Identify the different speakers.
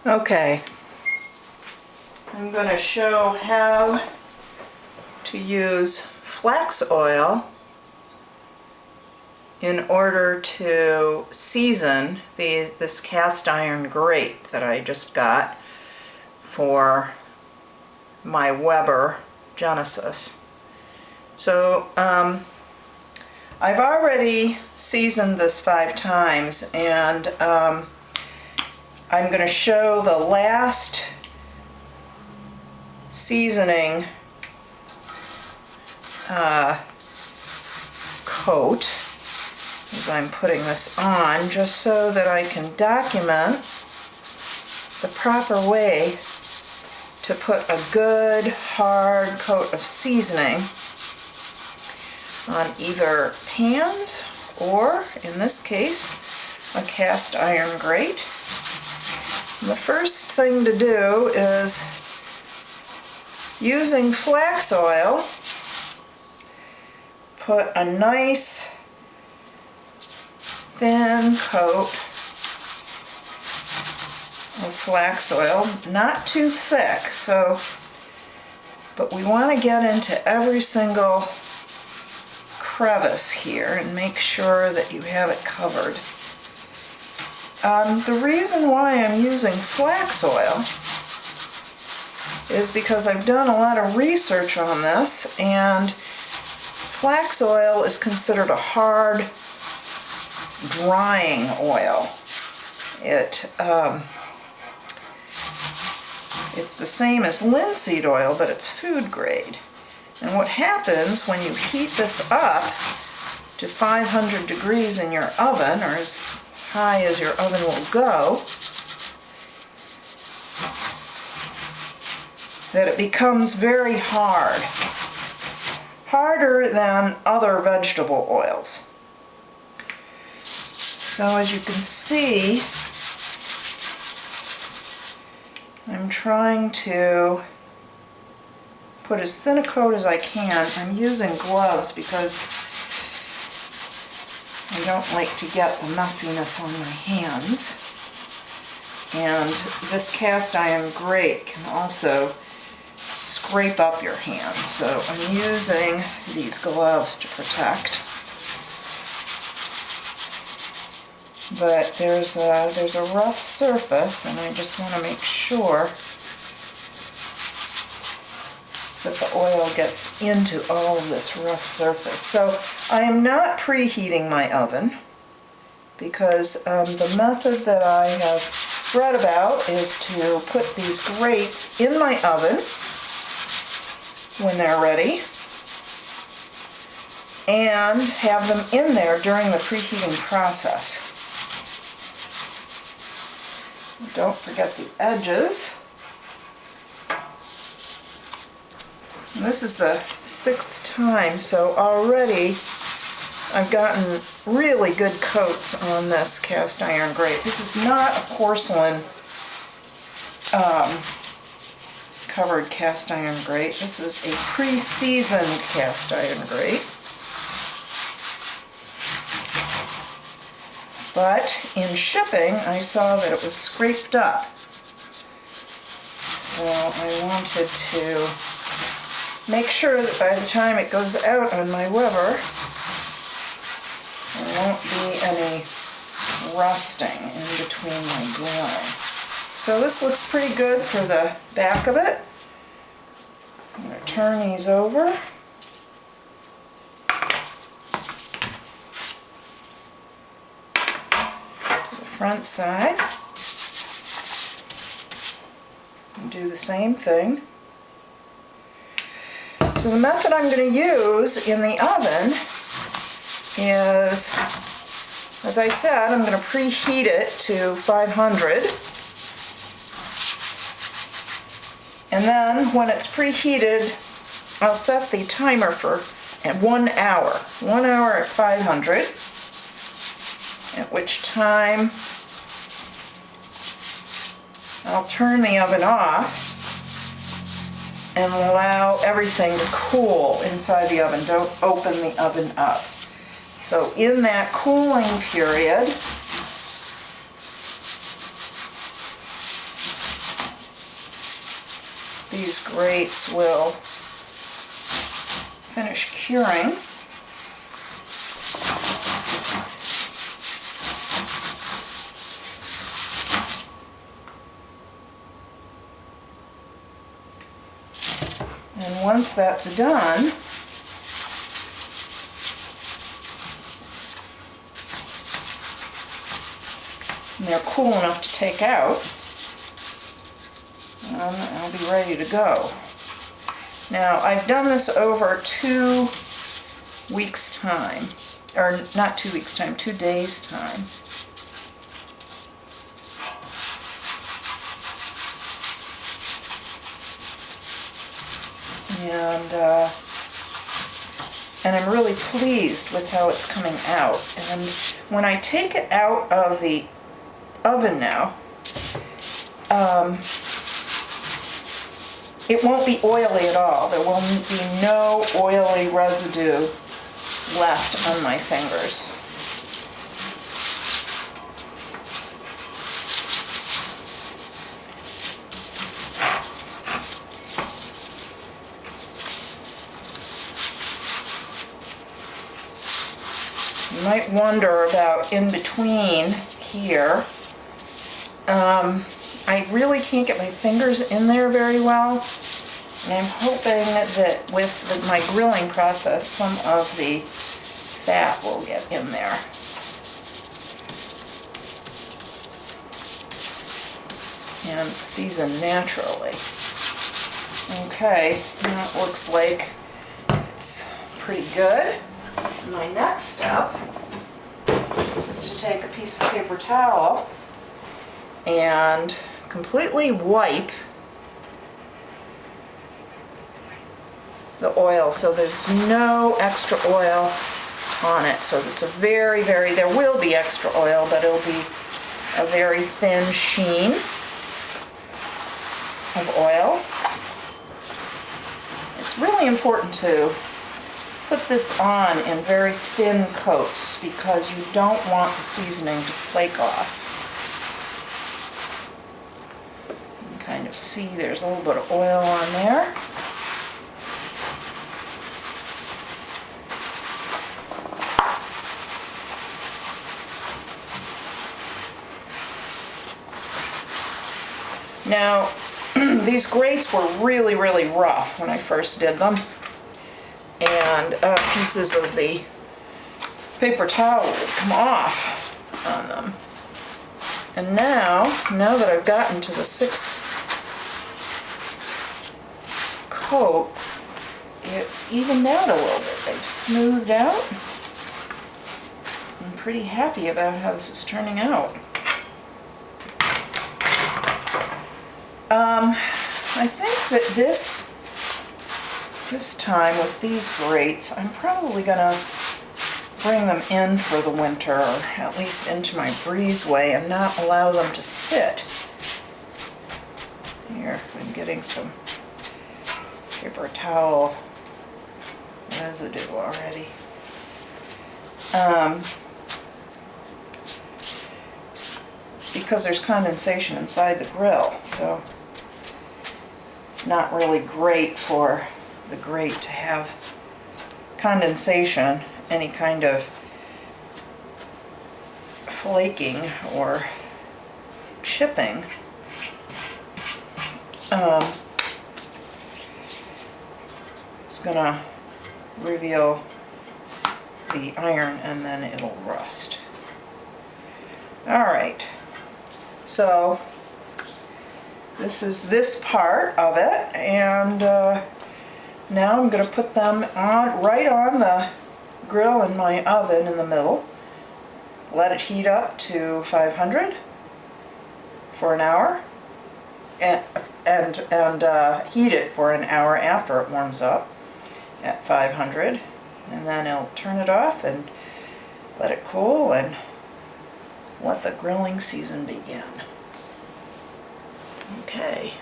Speaker 1: Okay, I'm going to show how to use flax oil in order to season this cast iron grate that I just got for my Weber Genesis. So I've already seasoned this 5 times, and I'm going to show the last seasoning coat as I'm putting this on, just so that I can document the proper way to put a good hard coat of seasoning on either pans or, in this case, a cast iron grate. And the first thing to do is, using flax oil, put a nice thin coat of flax oil, not too thick, but we want to get into every single crevice here and make sure that you have it covered. The reason why I'm using flax oil is because I've done a lot of research on this, and flax oil is considered a hard drying oil. It's the same as linseed oil, but it's food grade. And what happens when you heat this up to 500 degrees in your oven, or as high as your oven will go, that it becomes very hard. Harder than other vegetable oils. So as you can see, I'm trying to put as thin a coat as I can. I'm using gloves because I don't like to get the messiness on my hands. And this cast iron grate can also scrape up your hands, so I'm using these gloves to protect. But there's a rough surface, and I just want to make sure that the oil gets into all of this rough surface. So I am not preheating my oven, because the method that I have read about is to put these grates in my oven when they're ready and have them in there during the preheating process. Don't forget the edges. And this is the 6th time, so already I've gotten really good coats on this cast iron grate. This is not a porcelain covered cast iron grate. This is a pre-seasoned cast iron grate. But in shipping, I saw that it was scraped up. So I wanted to make sure that by the time it goes out on my Weber, there won't be any rusting in between my grilling. So this looks pretty good for the back of it. I'm going to turn these over. To the front side. And do the same thing. So the method I'm going to use in the oven is, as I said, I'm going to preheat it to 500. And then when it's preheated, I'll set the timer for 1 hour. 1 hour at 500, at which time I'll turn the oven off and allow everything to cool inside the oven. Don't open the oven up. So in that cooling period, these grates will finish curing. And once that's done, and they're cool enough to take out, I'll be ready to go. Now, I've done this over 2 weeks' time, or not 2 weeks' time, 2 days' time. And I'm really pleased with how it's coming out. And when I take it out of the oven now, it won't be oily at all. There will be no oily residue left on my fingers. You might wonder about in between here. I really can't get my fingers in there very well, and I'm hoping that with my grilling process, some of the fat will get in there. And season naturally. Okay, now it looks like it's pretty good. My next step is to take a piece of paper towel and completely wipe the oil so there's no extra oil on it. So it's a very, there will be extra oil, but it'll be a very thin sheen of oil. It's really important to put this on in very thin coats because you don't want the seasoning to flake off. You can kind of see there's a little bit of oil on there. Now, these grates were really rough when I first did them, and pieces of the paper towel would come off on them. And now that I've gotten to the 6th coat, it's evened out a little bit. They've smoothed out. I'm pretty happy about how this is turning out. I think that this time with these grates, I'm probably going to bring them in for the winter, or at least into my breezeway, and not allow them to sit. Here, I'm getting some paper towel residue already. Because there's condensation inside the grill, so it's not really great for the grate to have condensation, any kind of flaking or chipping. It's gonna reveal the iron and then it'll rust. All right. So this is this part of it, and now I'm going to put them on right on the grill in my oven in the middle. Let it heat up to 500 for an hour, and heat it for an hour after it warms up at 500, and then I'll turn it off and let it cool and let the grilling season begin. Okay.